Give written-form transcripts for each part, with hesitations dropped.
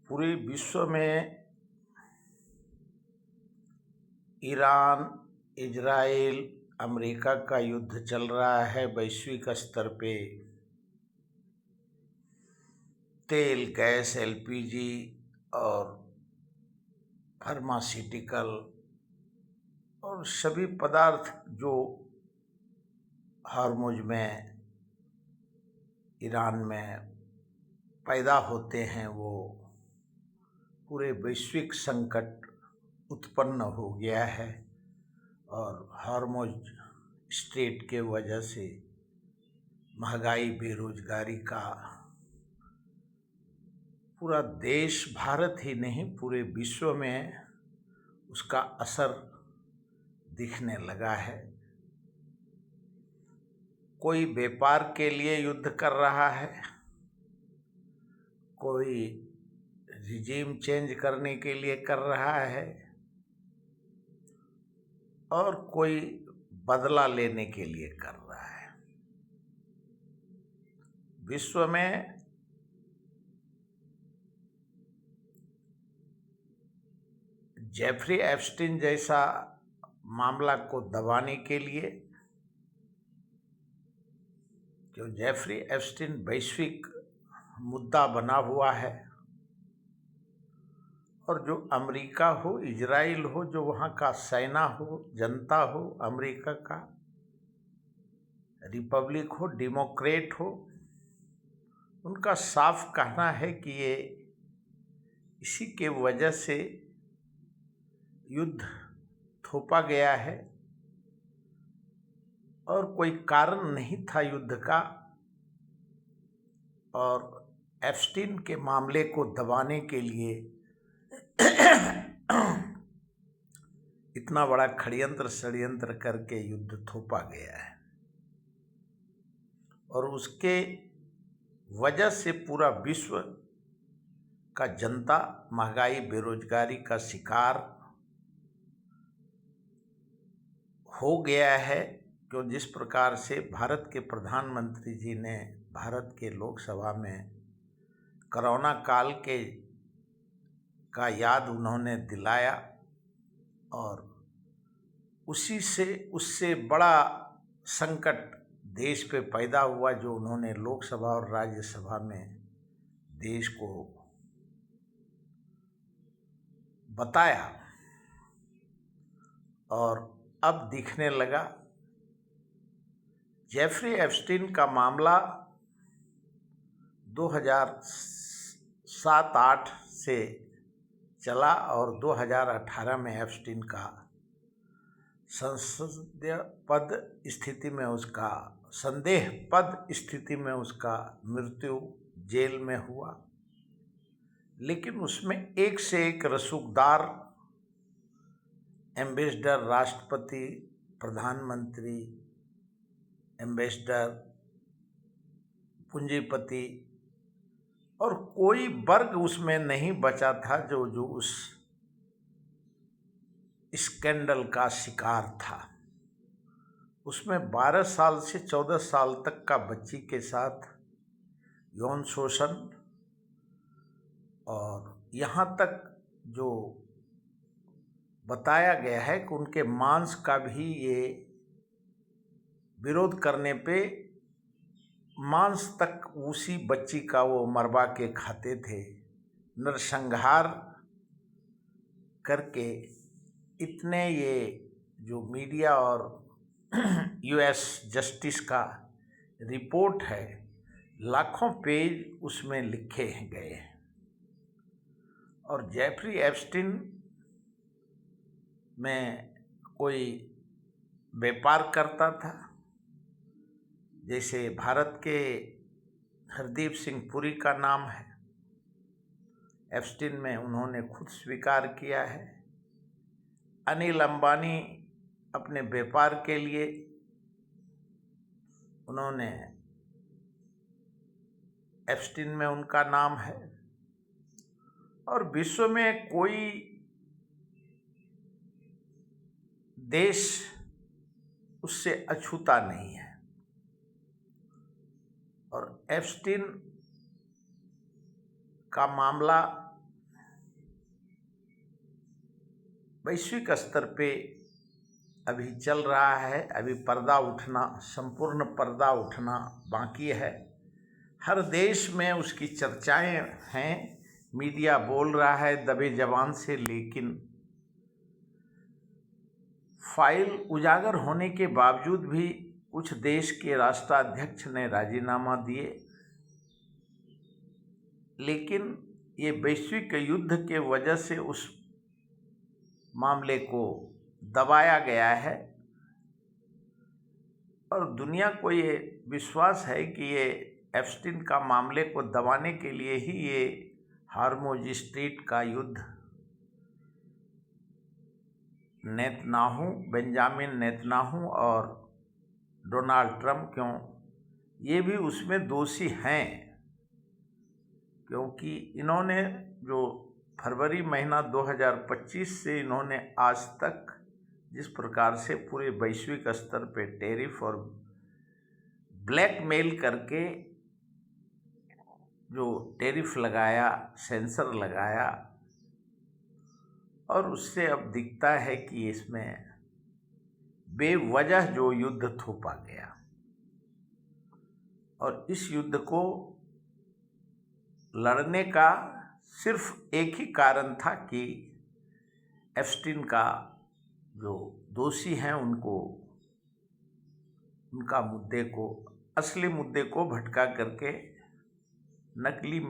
पूरे विश्व में ईरान, इजराइल, अमेरिका का युद्ध चल रहा है। वैश्विक स्तर पे तेल, गैस, एलपीजी और फार्मास्यूटिकल और सभी पदार्थ जो हॉर्मुज में, ईरान में पैदा होते हैं, वो पूरे वैश्विक संकट उत्पन्न हो गया है। और हॉर्मुज स्ट्रेट के वजह से महंगाई, बेरोजगारी का पूरा देश, भारत ही नहीं पूरे विश्व में उसका असर दिखने लगा है। कोई व्यापार के लिए युद्ध कर रहा है, कोई रिजीम चेंज करने के लिए कर रहा है और कोई बदला लेने के लिए कर रहा है। विश्व में जेफरी एप्स्टीन जैसा मामला को दबाने के लिए, जो जेफरी एप्स्टीन वैश्विक मुद्दा बना हुआ है, और जो अमेरिका हो, इजराइल हो, जो वहाँ का सेना हो, जनता हो, अमेरिका का रिपब्लिक हो, डेमोक्रेट हो, उनका साफ कहना है कि ये इसी के वजह से युद्ध थोपा गया है और कोई कारण नहीं था युद्ध का। और एप्स्टीन के मामले को दबाने के लिए इतना बड़ा षड्यंत्र करके युद्ध थोपा गया है और उसके वजह से पूरा विश्व का जनता महंगाई, बेरोजगारी का शिकार हो गया है। क्यों जिस प्रकार से भारत के प्रधानमंत्री जी ने भारत के लोकसभा में कोरोना काल का याद उन्होंने दिलाया और उससे बड़ा संकट देश पे पैदा हुआ, जो उन्होंने लोकसभा और राज्यसभा में देश को बताया। और अब दिखने लगा जेफरी एप्स्टीन का मामला 2007-08 से चला और 2018 में एप्स्टीन का संदेहपद स्थिति में उसका मृत्यु जेल में हुआ। लेकिन उसमें एक से एक रसूखदार एम्बेसडर, राष्ट्रपति, प्रधानमंत्री, एम्बेसडर, पूंजीपति और कोई वर्ग उसमें नहीं बचा था जो उस स्कैंडल का शिकार था। उसमें 12 साल से 14 साल तक का बच्ची के साथ यौन शोषण और यहाँ तक जो बताया गया है कि उनके मांस का भी ये विरोध करने पे मांस तक उसी बच्ची का वो मरवा के खाते थे। नरसंहार करके इतने ये जो मीडिया और यूएस जस्टिस का रिपोर्ट है, लाखों पेज उसमें लिखे गए हैं। और जेफरी एप्स्टीन में कोई व्यापार करता था, जैसे भारत के हरदीप सिंह पुरी का नाम है, एप्स्टीन में उन्होंने खुद स्वीकार किया है। अनिल अंबानी अपने व्यापार के लिए उन्होंने एप्स्टीन में उनका नाम है। और विश्व में कोई देश उससे अछूता नहीं है। और एप्स्टीन का मामला वैश्विक स्तर पे अभी चल रहा है। अभी पर्दा उठना, संपूर्ण पर्दा उठना बाकी है। हर देश में उसकी चर्चाएं हैं, मीडिया बोल रहा है दबे जबान से, लेकिन फाइल उजागर होने के बावजूद भी कुछ देश के राष्ट्राध्यक्ष ने राजीनामा दिए। लेकिन ये वैश्विक युद्ध के वजह से उस मामले को दबाया गया है और दुनिया को ये विश्वास है कि ये एप्स्टीन का मामले को दबाने के लिए ही ये हार्मुज स्ट्रेट का युद्ध नेतन्याहू, बेंजामिन नेतन्याहू और डोनाल्ड ट्रंप, क्यों ये भी उसमें दोषी हैं, क्योंकि इन्होंने जो फरवरी महीना 2025 से इन्होंने आज तक जिस प्रकार से पूरे वैश्विक स्तर पे टैरिफ और ब्लैकमेल करके जो टैरिफ लगाया, सेंसर लगाया, और उससे अब दिखता है कि इसमें बेवजह जो युद्ध थोपा गया। और इस युद्ध को लड़ने का सिर्फ एक ही कारण था कि एप्स्टीन का जो दोषी हैं उनको, उनका मुद्दे को, असली मुद्दे को भटका करके नकली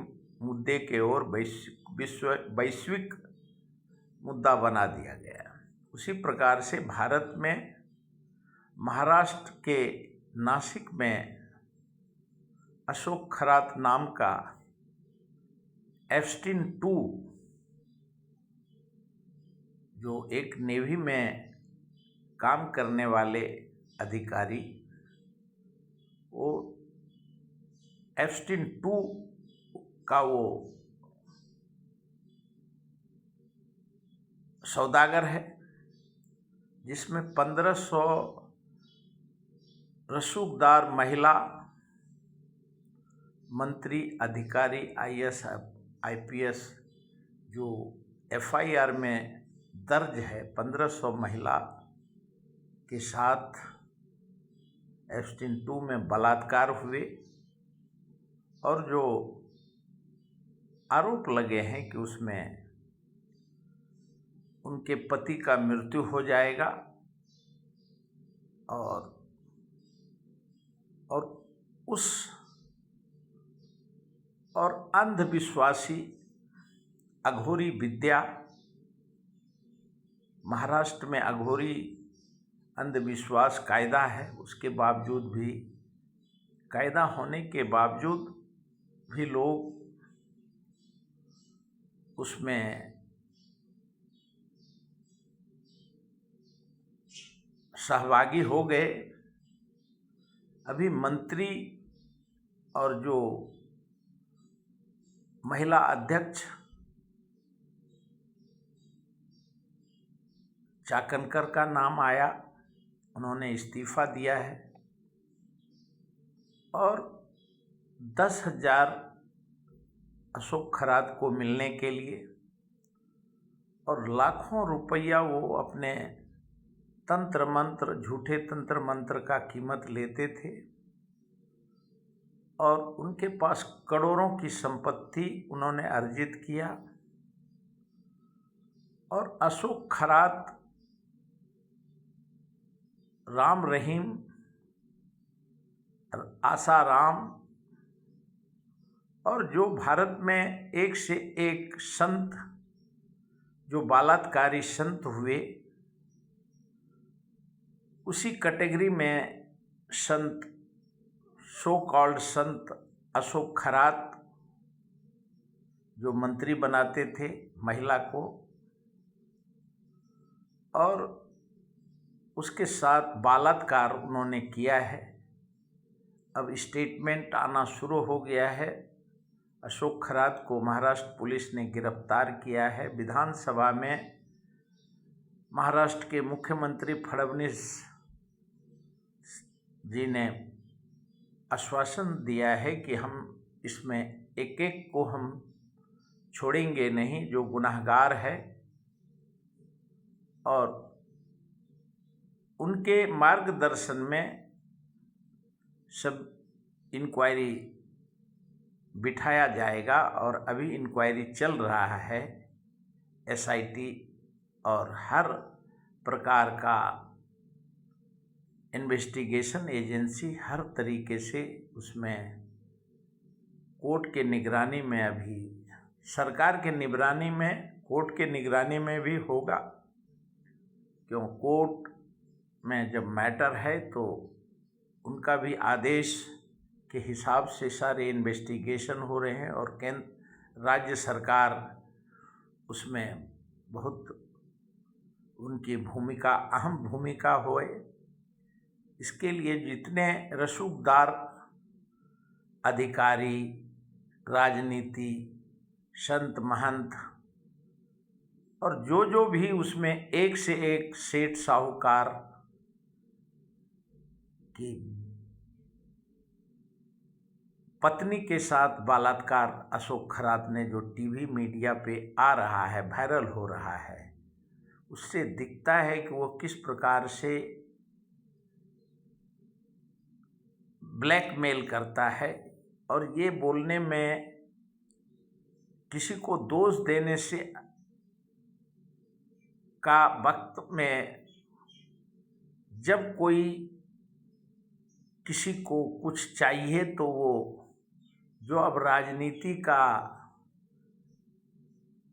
मुद्दे के ओर वैश्विक मुद्दा बना दिया गया। उसी प्रकार से भारत में महाराष्ट्र के नासिक में अशोक खरात नाम का एप्स्टीन 2, जो एक नेवी में काम करने वाले अधिकारी, वो एप्स्टीन 2 का वो सौदागर है, जिसमें 1500 रसूखदार महिला मंत्री, अधिकारी, IAS, IPS जो FIR में दर्ज है, 1500 महिला के साथ एप्स्टीन 2 में बलात्कार हुए। और जो आरोप लगे हैं कि उसमें उनके पति का मृत्यु हो जाएगा और उस और अंधविश्वासी अघोरी विद्या, महाराष्ट्र में अघोरी अंधविश्वास कायदा है, उसके बावजूद भी, कायदा होने के बावजूद भी लोग उसमें सहभागी हो गए। अभी मंत्री और जो महिला अध्यक्ष चाकणकर का नाम आया, उन्होंने इस्तीफा दिया है और 10,000 अशोक खरात को मिलने के लिए और लाखों रुपया वो अपने तंत्र मंत्र, झूठे तंत्र मंत्र का कीमत लेते थे और उनके पास करोड़ों की संपत्ति उन्होंने अर्जित किया। और अशोक खरात, राम रहीम, आसाराम और जो भारत में एक से एक संत, जो बलात्कारी संत हुए, उसी कैटेगरी में संत, सो कॉल्ड संत अशोक खरात, जो मंत्री बनाते थे महिला को, और उसके साथ बलात्कार उन्होंने किया है। अब स्टेटमेंट आना शुरू हो गया है। अशोक खरात को महाराष्ट्र पुलिस ने गिरफ्तार किया है। विधानसभा में महाराष्ट्र के मुख्यमंत्री फडणवीस जी ने आश्वासन दिया है कि हम इसमें एक एक को हम छोड़ेंगे नहीं, जो गुनहगार है और उनके मार्गदर्शन में सब इंक्वायरी बिठाया जाएगा। और अभी इंक्वायरी चल रहा है, एसआईटी और हर प्रकार का इन्वेस्टिगेशन एजेंसी हर तरीके से उसमें कोर्ट के निगरानी में, अभी सरकार के निगरानी में, कोर्ट के निगरानी में भी होगा। क्यों, कोर्ट में जब मैटर है तो उनका भी आदेश के हिसाब से सारे इन्वेस्टिगेशन हो रहे हैं और केंद्र राज्य सरकार उसमें बहुत उनकी भूमिका, अहम भूमिका होए। इसके लिए जितने रसूखदार अधिकारी, राजनीति, संत महंत और जो भी उसमें एक से एक सेठ साहूकार की पत्नी के साथ बलात्कार अशोक खरात ने जो टीवी मीडिया पे आ रहा है, वायरल हो रहा है, उससे दिखता है कि वो किस प्रकार से ब्लैकमेल करता है। और ये बोलने में, किसी को दोष देने से का वक्त में जब कोई किसी को कुछ चाहिए तो वो जो अब राजनीति का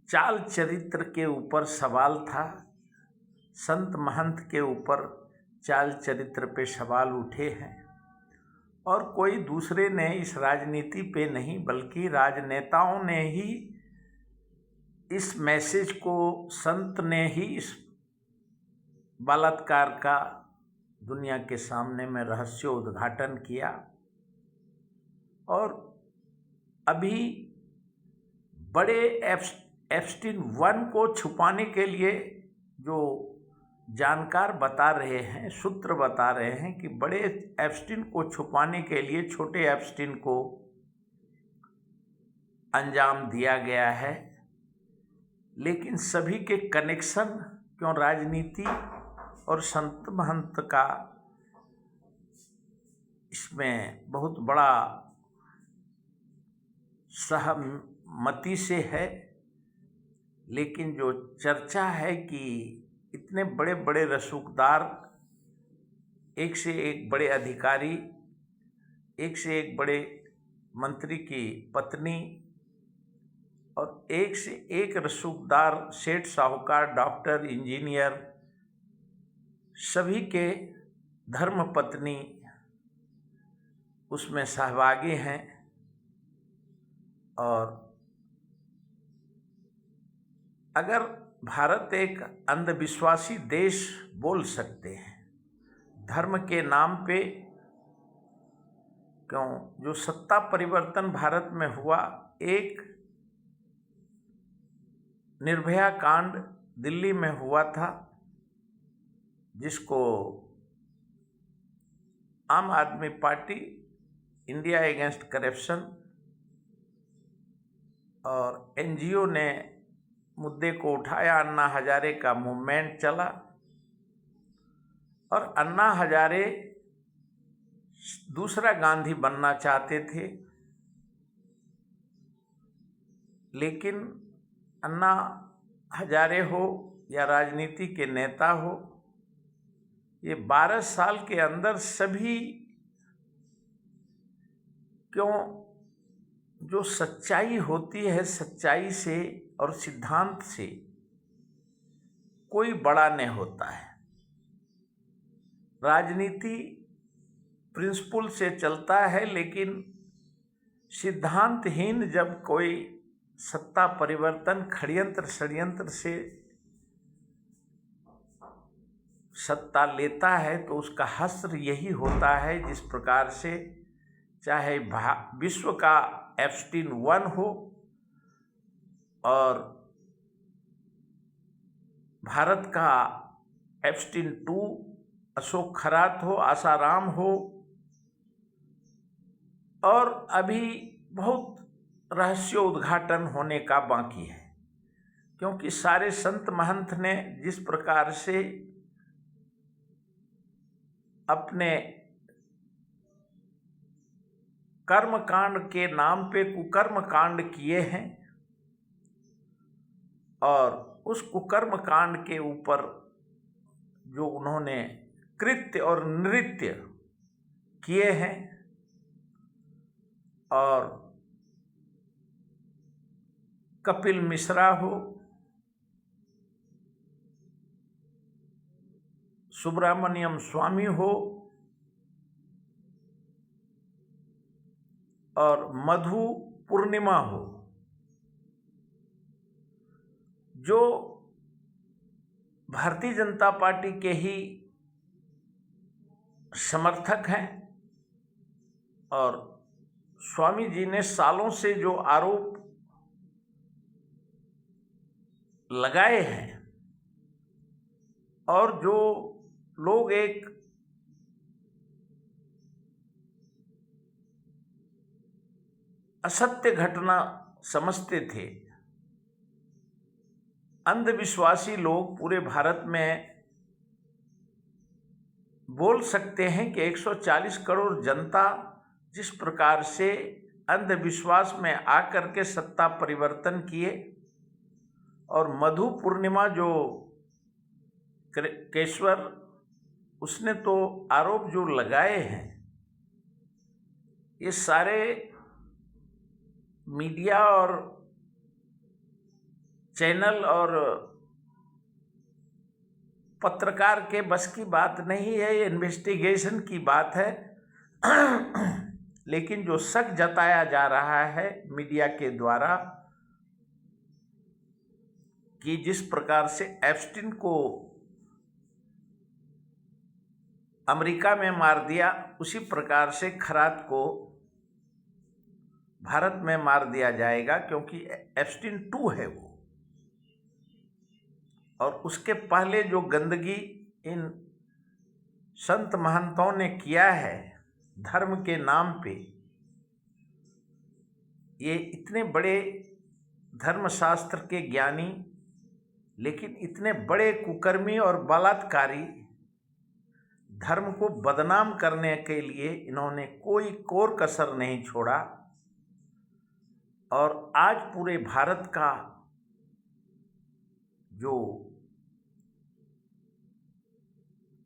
चाल चरित्र के ऊपर सवाल था, संत महंत के ऊपर चाल चरित्र पे सवाल उठे हैं। और कोई दूसरे ने इस राजनीति पे नहीं, बल्कि राजनेताओं ने ही इस मैसेज को, संत ने ही इस बलात्कार का दुनिया के सामने में रहस्य उद्घाटन किया। और अभी बड़े एप्स्टीन 1 को छुपाने के लिए जो जानकार बता रहे हैं, सूत्र बता रहे हैं कि बड़े एप्स्टीन को छुपाने के लिए छोटे एप्स्टीन को अंजाम दिया गया है। लेकिन सभी के कनेक्शन, क्यों, राजनीति और संत महंत का इसमें बहुत बड़ा सहमति से है। लेकिन जो चर्चा है कि इतने बड़े बड़े रसूखदार, एक से एक बड़े अधिकारी, एक से एक बड़े मंत्री की पत्नी और एक से एक रसूखदार सेठ साहूकार, डॉक्टर, इंजीनियर, सभी के धर्म पत्नी उसमें सहभागी हैं। और अगर भारत एक अंधविश्वासी देश बोल सकते हैं धर्म के नाम पे, क्यों, जो सत्ता परिवर्तन भारत में हुआ, एक निर्भया कांड दिल्ली में हुआ था, जिसको आम आदमी पार्टी, इंडिया अगेंस्ट करप्शन और एनजीओ ने मुद्दे को उठाया। अन्ना हजारे का मूवमेंट चला और अन्ना हजारे दूसरा गांधी बनना चाहते थे। लेकिन अन्ना हजारे हो या राजनीति के नेता हो, ये 12 साल के अंदर सभी, क्यों, जो सच्चाई होती है, सच्चाई से और सिद्धांत से कोई बड़ा नहीं होता है। राजनीति प्रिंसिपल से चलता है, लेकिन सिद्धांतहीन जब कोई सत्ता परिवर्तन षड्यंत्र से सत्ता लेता है तो उसका हश्र यही होता है, जिस प्रकार से चाहे विश्व का एप्स्टीन 1 हो और भारत का एप्स्टीन 2 अशोक खरात हो, आसाराम हो, और अभी बहुत रहस्य उद्घाटन होने का बाकी है। क्योंकि सारे संत महंत ने जिस प्रकार से अपने कर्म कांड के नाम पे कुकर्म कांड किए हैं और उस कुकर्म कांड के ऊपर जो उन्होंने कृत्य और नृत्य किए हैं और कपिल मिश्रा हो, सुब्रमण्यम स्वामी हो और मधु पूर्णिमा हो, जो भारतीय जनता पार्टी के ही समर्थक हैं और स्वामी जी ने सालों से जो आरोप लगाए हैं और जो लोग एक असत्य घटना समझते थे, अंधविश्वासी लोग पूरे भारत में बोल सकते हैं कि 140 करोड़ जनता जिस प्रकार से अंधविश्वास में आकर के सत्ता परिवर्तन किए और मधु पूर्णिमा जो केशवर उसने तो आरोप जो लगाए हैं, ये सारे मीडिया और चैनल और पत्रकार के बस की बात नहीं है, ये इन्वेस्टिगेशन की बात है। लेकिन जो शक जताया जा रहा है मीडिया के द्वारा कि जिस प्रकार से एप्स्टीन को अमेरिका में मार दिया, उसी प्रकार से खरात को भारत में मार दिया जाएगा, क्योंकि एप्स्टीन 2 है वो। और उसके पहले जो गंदगी इन संत महंतों ने किया है धर्म के नाम पे, ये इतने बड़े धर्मशास्त्र के ज्ञानी लेकिन इतने बड़े कुकर्मी और बलात्कारी धर्म को बदनाम करने के लिए इन्होंने कोई कोर कसर नहीं छोड़ा और आज पूरे भारत का जो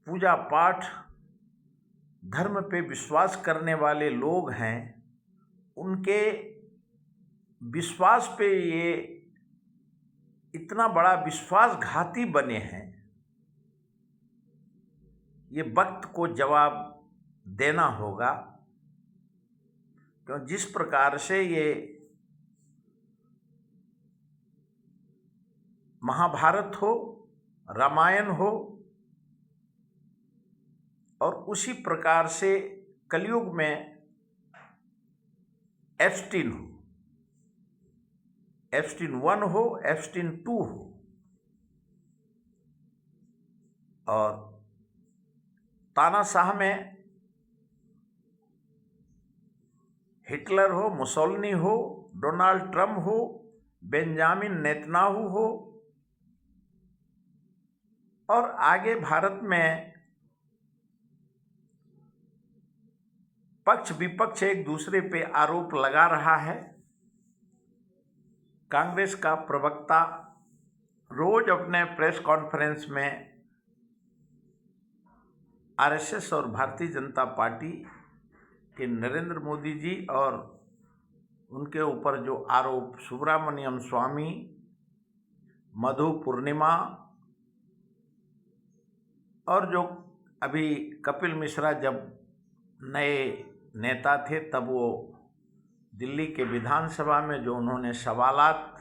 पूजा पाठ धर्म पे विश्वास करने वाले लोग हैं, उनके विश्वास पे ये इतना बड़ा विश्वासघाती बने हैं, ये वक्त को जवाब देना होगा। क्यों जिस प्रकार से ये महाभारत हो, रामायण हो और उसी प्रकार से कलयुग में एप्स्टीन हो, एप्स्टीन 1 हो, एप्स्टीन 2 हो और तानाशाह में हिटलर हो, मुसोलिनी हो, डोनाल्ड ट्रंप हो, बेंजामिन नेतन्याहू हो और आगे भारत में पक्ष विपक्ष एक दूसरे पे आरोप लगा रहा है। कांग्रेस का प्रवक्ता रोज अपने प्रेस कॉन्फ्रेंस में आरएसएस और भारतीय जनता पार्टी के नरेंद्र मोदी जी और उनके ऊपर जो आरोप सुब्रमण्यम स्वामी, मधु पूर्णिमा और जो अभी कपिल मिश्रा जब नए नेता थे तब वो दिल्ली के विधानसभा में जो उन्होंने सवालात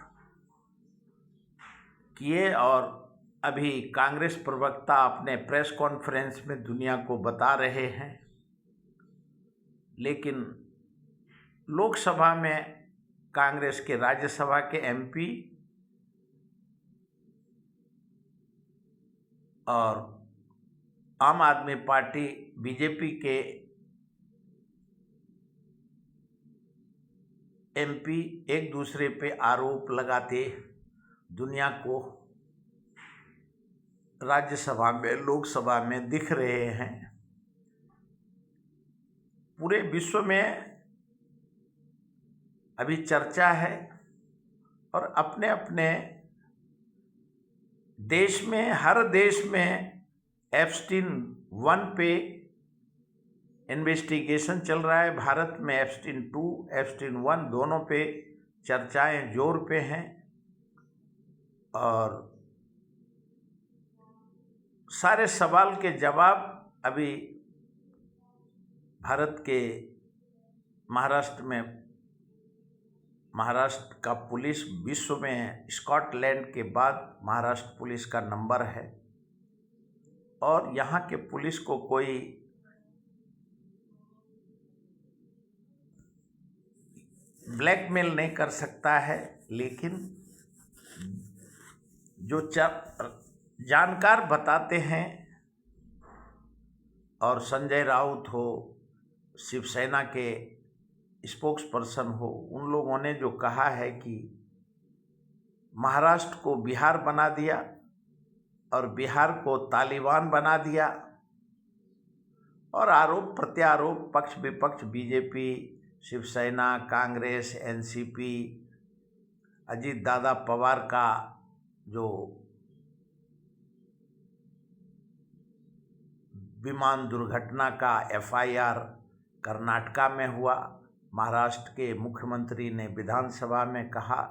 किए और अभी कांग्रेस प्रवक्ता अपने प्रेस कॉन्फ्रेंस में दुनिया को बता रहे हैं, लेकिन लोकसभा में कांग्रेस के राज्यसभा के एमपी और आम आदमी पार्टी बीजेपी के एमपी एक दूसरे पे आरोप लगाते दुनिया को राज्यसभा में, लोकसभा में दिख रहे हैं। पूरे विश्व में अभी चर्चा है और अपने अपने देश में, हर देश में एप्स्टीन 1 पे इन्वेस्टिगेशन चल रहा है। भारत में एप्स्टीन 2, एप्स्टीन 1 दोनों पे चर्चाएं जोर पे हैं और सारे सवाल के जवाब अभी भारत के महाराष्ट्र का पुलिस विश्व में स्कॉटलैंड के बाद महाराष्ट्र पुलिस का नंबर है और यहाँ के पुलिस को कोई ब्लैकमेल नहीं कर सकता है। लेकिन जो जानकार बताते हैं, और संजय राउत हो, शिवसेना के स्पोक्स पर्सन हो, उन लोगों ने जो कहा है कि महाराष्ट्र को बिहार बना दिया और बिहार को तालिबान बना दिया और आरोप प्रत्यारोप, पक्ष विपक्ष, बीजेपी, शिवसेना, कांग्रेस, एनसीपी, अजीत दादा पवार का जो विमान दुर्घटना का एफआईआर कर्नाटका में हुआ। महाराष्ट्र के मुख्यमंत्री ने विधानसभा में कहा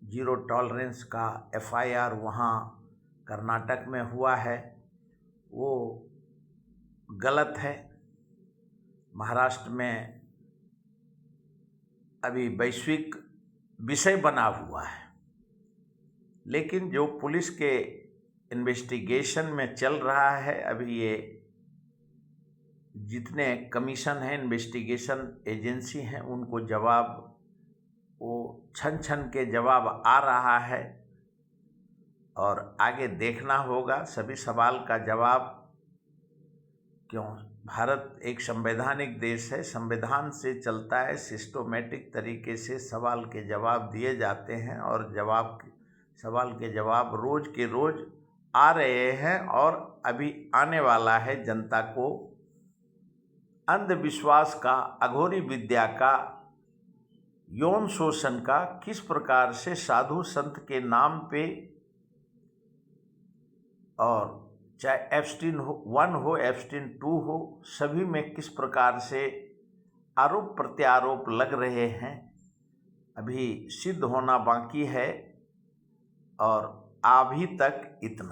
जीरो टॉलरेंस का एफआईआर वहाँ कर्नाटक में हुआ है, वो गलत है। महाराष्ट्र में अभी वैश्विक विषय बना हुआ है, लेकिन जो पुलिस के इन्वेस्टिगेशन में चल रहा है, अभी ये जितने कमीशन हैं, इन्वेस्टिगेशन एजेंसी हैं, उनको जवाब वो छन के जवाब आ रहा है और आगे देखना होगा सभी सवाल का जवाब। क्यों? भारत एक संवैधानिक देश है, संविधान से चलता है, सिस्टमैटिक तरीके से सवाल के जवाब दिए जाते हैं और सवाल के जवाब रोज के रोज आ रहे हैं और अभी आने वाला है। जनता को अंधविश्वास का, अघोरी विद्या का, यौन शोषण का, किस प्रकार से साधु संत के नाम पे, और चाहे एप्स्टीन 1 हो, एप्स्टीन 2 हो, सभी में किस प्रकार से आरोप प्रत्यारोप लग रहे हैं, अभी सिद्ध होना बाकी है और अभी तक इतना।